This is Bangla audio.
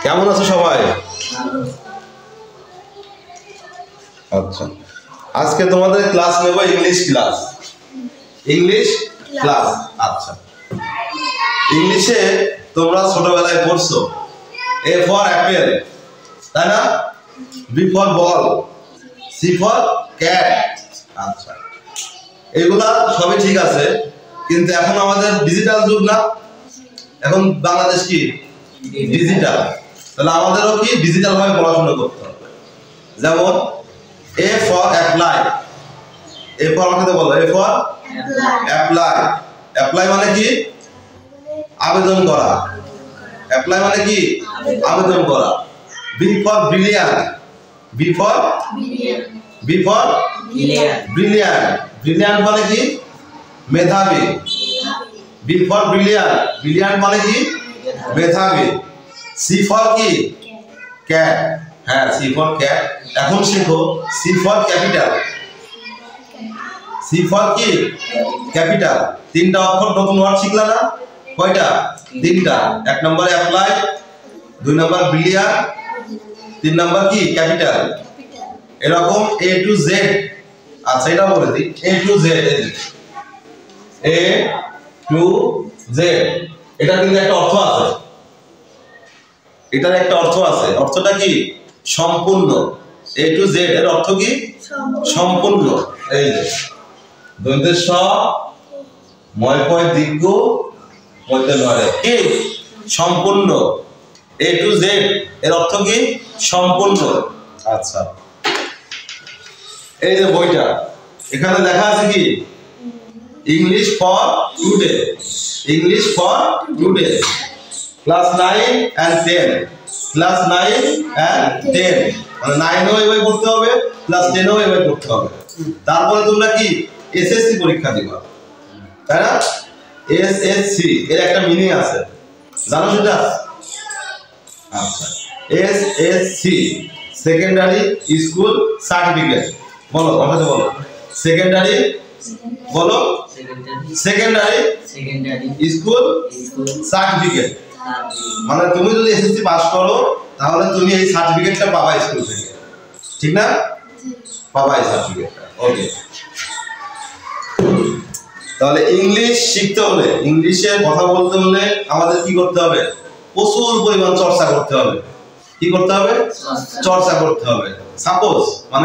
কেমন আছো সবাই? আচ্ছা, আজকে তোমাদের ক্লাস নেব ইংলিশ ক্লাস। English class. আচ্ছা, ইংলিশে তোমরা ছোটবেলায় পড়ছো এ ফর অ্যাপেল, তাই না? B for ball, C for cat. আচ্ছা, এগুলা সবই ঠিক আছে, কিন্তু এখন আমাদের ডিজিটাল যুগ না? এখন বাংলাদেশ কি ডিজিটাল, তাহলে আমাদেরও কি ডিজিটাল ভাবে পড়াশোনা করতে হবে। যেমন A for apply, A for আমাকে বলো, এ ফর অ্যাপ্লাই। অ্যাপ্লাই মানে কি? আবেদন করা। অ্যাপ্লাই মানে কি? আবেদন করা। B for brilliant, B for brilliant. Brilliant মানে কি? মেধাবী। বি ফর ব্রিলিয়ান্ট, ব্রিলিয়ান্ট মানে কি? মেধাবী। সি ফর কি? ক্যাট। হ্যাঁ, সি ফর ক্যাট। এখন শিখো C for capital. C for কি? ক্যাপিটাল। তিনটা অক্ষর নতুন ওয়ার্ড শিখলা না? কয়টা? তিনটা। এক নম্বরে অ্যাপ্লাই, দুই নম্বর ব্রিলিয়ান্ট, তিন নম্বর কি? ক্যাপিটাল। এরকম এ টু জেড। আচ্ছা, এটা বলে দিই, এ to Z. A to Z, এটা কিন্তু একটা অর্থ আছে। এটার একটা অর্থ আছে। অর্থটা কি? সম্পূর্ণ। এ টু জেড এর অর্থ কি? সম্পূর্ণ। এই যে দন্তের স, ময় পয় দীর্ঘ, মধ্যে নয় কি? সম্পূর্ণ। এ টু জেড এর অর্থ কি? সম্পূর্ণ। আচ্ছা, এই যে বইটা, এখানে লেখা আছে কি? English for today. English for today. Class 9 and 10, class 9 and 10, মানে 9 এও এভাবে পড়তে হবে, ক্লাস 10 এও এভাবে পড়তে হবে। তারপরে তোমরা কি এসএসসি পরীক্ষা দিবা, তাই না? এসএসসি এর একটা মিনিং আছে, জানো সেটা? আচ্ছা, এসএসসি সেকেন্ডারি স্কুল সার্টিফিকেট। বলো, কথাটা বলো। সেকেন্ডারি, বলো। Secondary school certificate. মানে তুমি যদি এসএসসি পাস করো, তাহলে তুমি এই সার্টিফিকেটটা পাবা স্কুল থেকে, ঠিক না? পাবা এই সার্টিফিকেটটা। ওকে, তাহলে ইংলিশ শিখতে হলে, ইংলিশে কথা বলতে হলে আমাদের কি করতে হবে? প্রচুর পরিমাণ চর্চা করতে হবে। কি করতে হবে? চর্চা করতে হবে। সাপোজ মানে